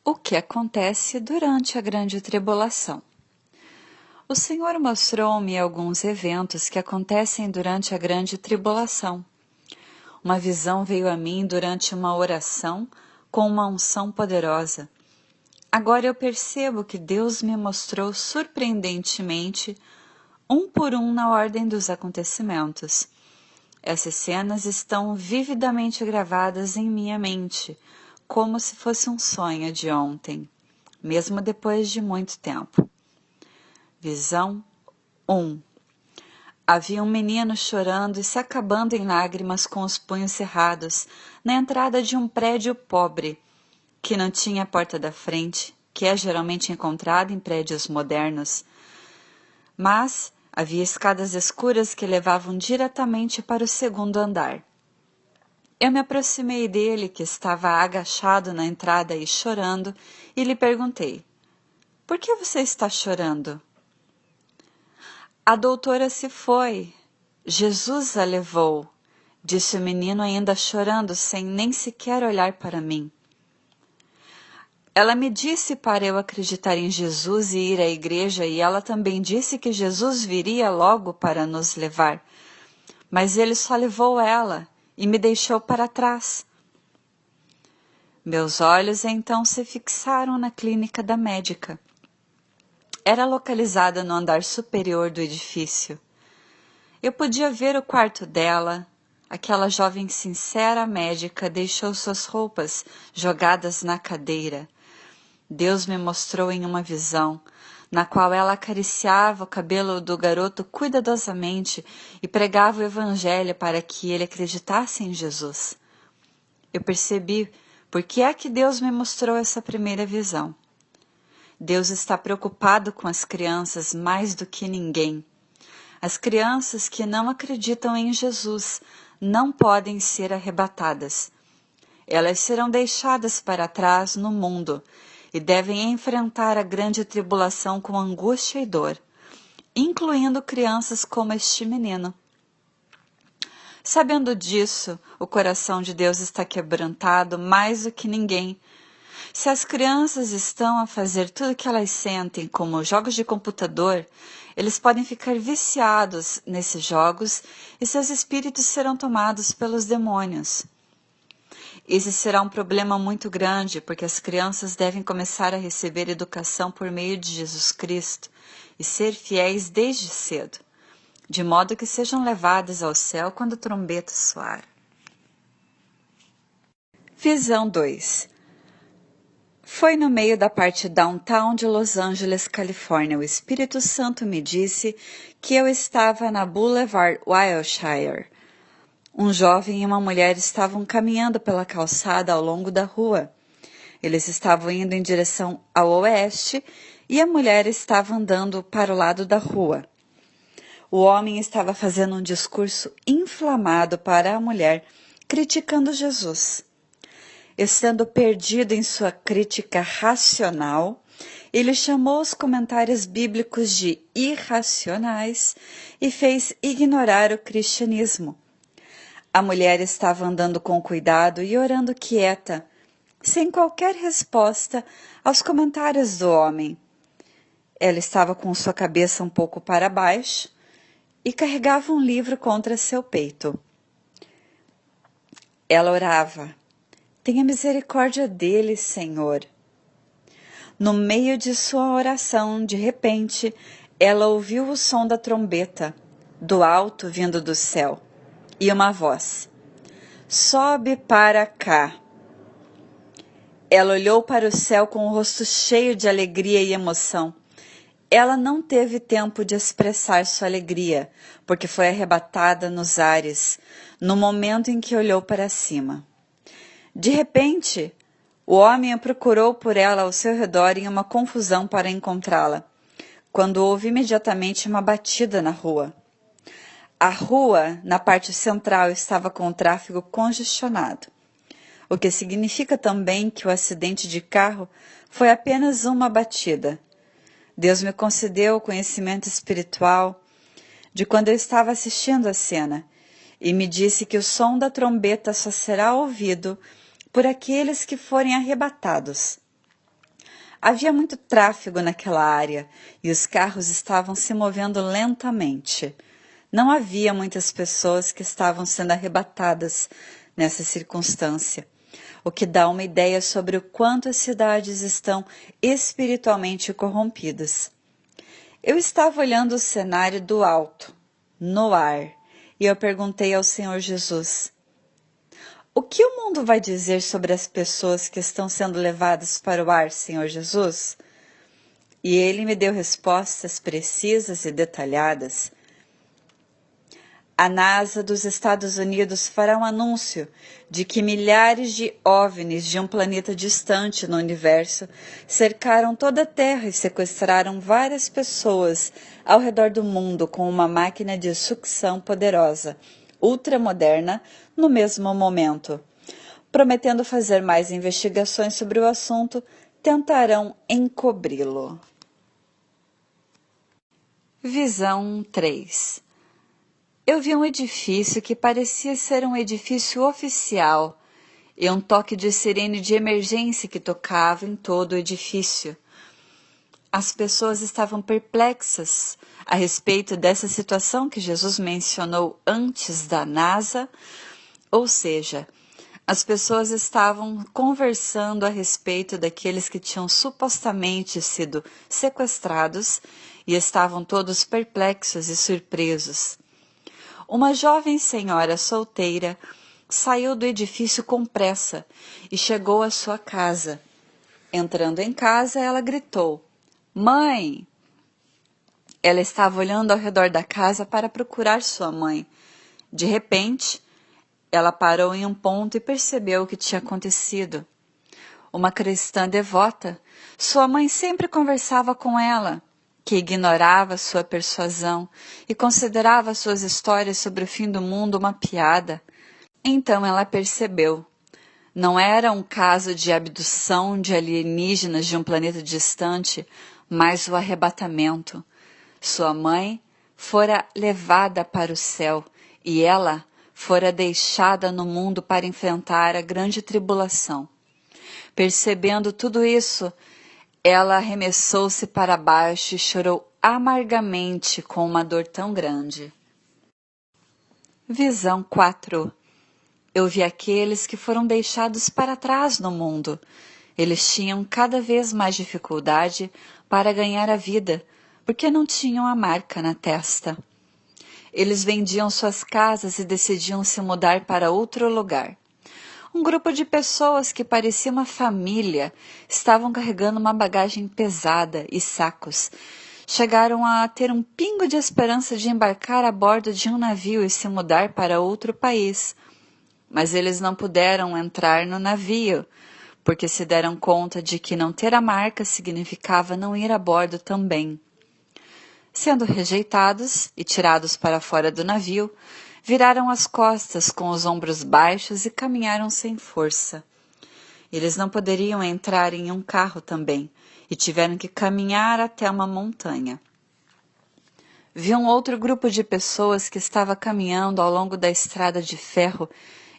O que acontece durante a grande tribulação? O Senhor mostrou-me alguns eventos que acontecem durante a grande tribulação. Uma visão veio a mim durante uma oração com uma unção poderosa. Agora eu percebo que Deus me mostrou surpreendentemente, um por um na ordem dos acontecimentos. Essas cenas estão vividamente gravadas em minha mente, como se fosse um sonho de ontem, mesmo depois de muito tempo. Visão 1. Havia um menino chorando e se acabando em lágrimas com os punhos cerrados na entrada de um prédio pobre, que não tinha porta da frente, que é geralmente encontrada em prédios modernos, mas havia escadas escuras que levavam diretamente para o segundo andar. Eu me aproximei dele, que estava agachado na entrada e chorando, e lhe perguntei: "Por que você está chorando?" "A doutora se foi. Jesus a levou", disse o menino ainda chorando, sem nem sequer olhar para mim. "Ela me disse para eu acreditar em Jesus e ir à igreja, e ela também disse que Jesus viria logo para nos levar. Mas ele só levou ela e me deixou para trás." Meus olhos então se fixaram na clínica da médica. Era localizada no andar superior do edifício. Eu podia ver o quarto dela. Aquela jovem sincera médica deixou suas roupas jogadas na cadeira. Deus me mostrou em uma visão, na qual ela acariciava o cabelo do garoto cuidadosamente e pregava o evangelho para que ele acreditasse em Jesus. Eu percebi por que é que Deus me mostrou essa primeira visão. Deus está preocupado com as crianças mais do que ninguém. As crianças que não acreditam em Jesus não podem ser arrebatadas. Elas serão deixadas para trás no mundo e devem enfrentar a grande tribulação com angústia e dor, incluindo crianças como este menino. Sabendo disso, o coração de Deus está quebrantado mais do que ninguém. Se as crianças estão a fazer tudo o que elas sentem, como jogos de computador, eles podem ficar viciados nesses jogos e seus espíritos serão tomados pelos demônios. Esse será um problema muito grande, porque as crianças devem começar a receber educação por meio de Jesus Cristo e ser fiéis desde cedo, de modo que sejam levadas ao céu quando a trombeta soar. Visão 2. Foi no meio da parte downtown de Los Angeles, Califórnia. O Espírito Santo me disse que eu estava na Boulevard Wilshire. Um jovem e uma mulher estavam caminhando pela calçada ao longo da rua. Eles estavam indo em direção ao oeste e a mulher estava andando para o lado da rua. O homem estava fazendo um discurso inflamado para a mulher, criticando Jesus. Estando perdido em sua crítica racional, ele chamou os comentários bíblicos de irracionais e fez ignorar o cristianismo. A mulher estava andando com cuidado e orando quieta, sem qualquer resposta aos comentários do homem. Ela estava com sua cabeça um pouco para baixo e carregava um livro contra seu peito. Ela orava: "Tenha misericórdia dele, Senhor." No meio de sua oração, de repente, ela ouviu o som da trombeta, do alto vindo do céu, e uma voz: "Sobe para cá." Ela olhou para o céu com o rosto cheio de alegria e emoção. Ela não teve tempo de expressar sua alegria, porque foi arrebatada nos ares, no momento em que olhou para cima. De repente, o homem a procurou por ela ao seu redor em uma confusão para encontrá-la, quando houve imediatamente uma batida na rua. A rua, na parte central, estava com o tráfego congestionado, o que significa também que o acidente de carro foi apenas uma batida. Deus me concedeu o conhecimento espiritual de quando eu estava assistindo a cena e me disse que o som da trombeta só será ouvido por aqueles que forem arrebatados. Havia muito tráfego naquela área e os carros estavam se movendo lentamente. Não havia muitas pessoas que estavam sendo arrebatadas nessa circunstância, o que dá uma ideia sobre o quanto as cidades estão espiritualmente corrompidas. Eu estava olhando o cenário do alto, no ar, e eu perguntei ao Senhor Jesus: o que o mundo vai dizer sobre as pessoas que estão sendo levadas para o ar, Senhor Jesus? E ele me deu respostas precisas e detalhadas. A NASA dos Estados Unidos fará um anúncio de que milhares de OVNIs de um planeta distante no universo cercaram toda a Terra e sequestraram várias pessoas ao redor do mundo com uma máquina de sucção poderosa, ultramoderna, no mesmo momento. Prometendo fazer mais investigações sobre o assunto, tentarão encobri-lo. Visão 3. Eu vi um edifício que parecia ser um edifício oficial e um toque de sirene de emergência que tocava em todo o edifício. As pessoas estavam perplexas a respeito dessa situação que Jesus mencionou antes da NASA, ou seja, as pessoas estavam conversando a respeito daqueles que tinham supostamente sido sequestrados e estavam todos perplexos e surpresos. Uma jovem senhora solteira saiu do edifício com pressa e chegou à sua casa. Entrando em casa, ela gritou: "Mãe!" Ela estava olhando ao redor da casa para procurar sua mãe. De repente, ela parou em um ponto e percebeu o que tinha acontecido. Uma cristã devota, sua mãe sempre conversava com ela, que ignorava sua persuasão e considerava suas histórias sobre o fim do mundo uma piada. Então ela percebeu. Não era um caso de abdução de alienígenas de um planeta distante, mas o arrebatamento. Sua mãe fora levada para o céu e ela fora deixada no mundo para enfrentar a grande tribulação. Percebendo tudo isso, ela arremessou-se para baixo e chorou amargamente com uma dor tão grande. Visão 4. Eu vi aqueles que foram deixados para trás no mundo. Eles tinham cada vez mais dificuldade para ganhar a vida, porque não tinham a marca na testa. Eles vendiam suas casas e decidiam se mudar para outro lugar. Um grupo de pessoas que parecia uma família estavam carregando uma bagagem pesada e sacos. Chegaram a ter um pingo de esperança de embarcar a bordo de um navio e se mudar para outro país. Mas eles não puderam entrar no navio, porque se deram conta de que não ter a marca significava não ir a bordo também. Sendo rejeitados e tirados para fora do navio, viraram as costas com os ombros baixos e caminharam sem força. Eles não poderiam entrar em um carro também e tiveram que caminhar até uma montanha. Vi um outro grupo de pessoas que estava caminhando ao longo da estrada de ferro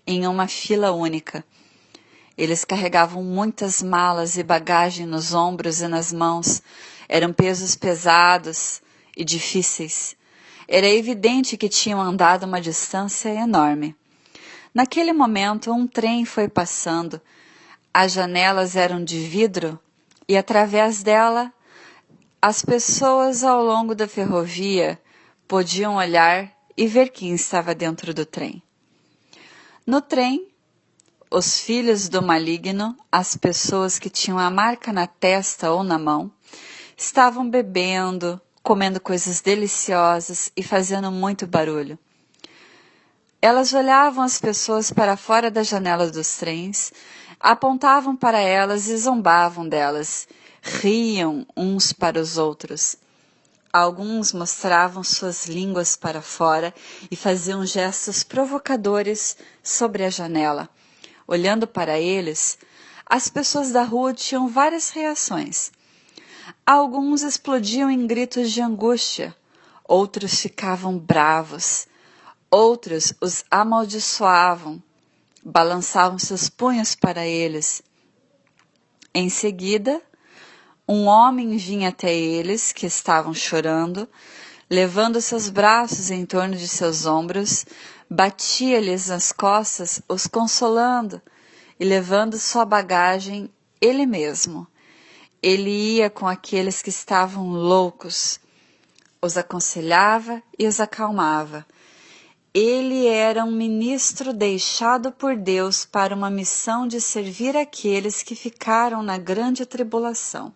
em uma fila única. Eles carregavam muitas malas e bagagem nos ombros e nas mãos. Eram pesos pesados e difíceis. Era evidente que tinham andado uma distância enorme. Naquele momento, um trem foi passando. As janelas eram de vidro e, através dela, as pessoas ao longo da ferrovia podiam olhar e ver quem estava dentro do trem. No trem, os filhos do maligno, as pessoas que tinham a marca na testa ou na mão, estavam bebendo, comendo coisas deliciosas e fazendo muito barulho. Elas olhavam as pessoas para fora da janela dos trens, apontavam para elas e zombavam delas, riam uns para os outros. Alguns mostravam suas línguas para fora e faziam gestos provocadores sobre a janela. Olhando para eles, as pessoas da rua tinham várias reações. Alguns explodiam em gritos de angústia, outros ficavam bravos, outros os amaldiçoavam, balançavam seus punhos para eles. Em seguida, Um homem vinha até eles, que estavam chorando, levando seus braços em torno de seus ombros, batia-lhes nas costas, os consolando, e levando sua bagagem, ele mesmo. Ele ia com aqueles que estavam loucos, os aconselhava e os acalmava. Ele era um ministro deixado por Deus para uma missão de servir aqueles que ficaram na grande tribulação.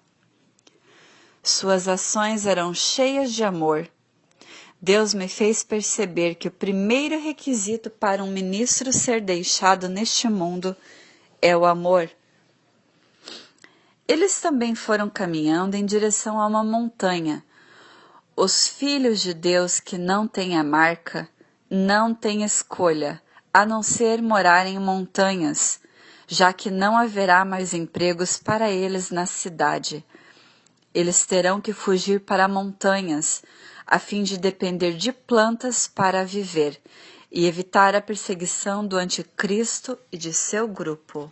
Suas ações eram cheias de amor. Deus me fez perceber que o primeiro requisito para um ministro ser deixado neste mundo é o amor. Eles também foram caminhando em direção a uma montanha. Os filhos de Deus que não têm a marca não têm escolha, a não ser morar em montanhas, já que não haverá mais empregos para eles na cidade. Eles terão que fugir para montanhas, a fim de depender de plantas para viver, e evitar a perseguição do anticristo e de seu grupo.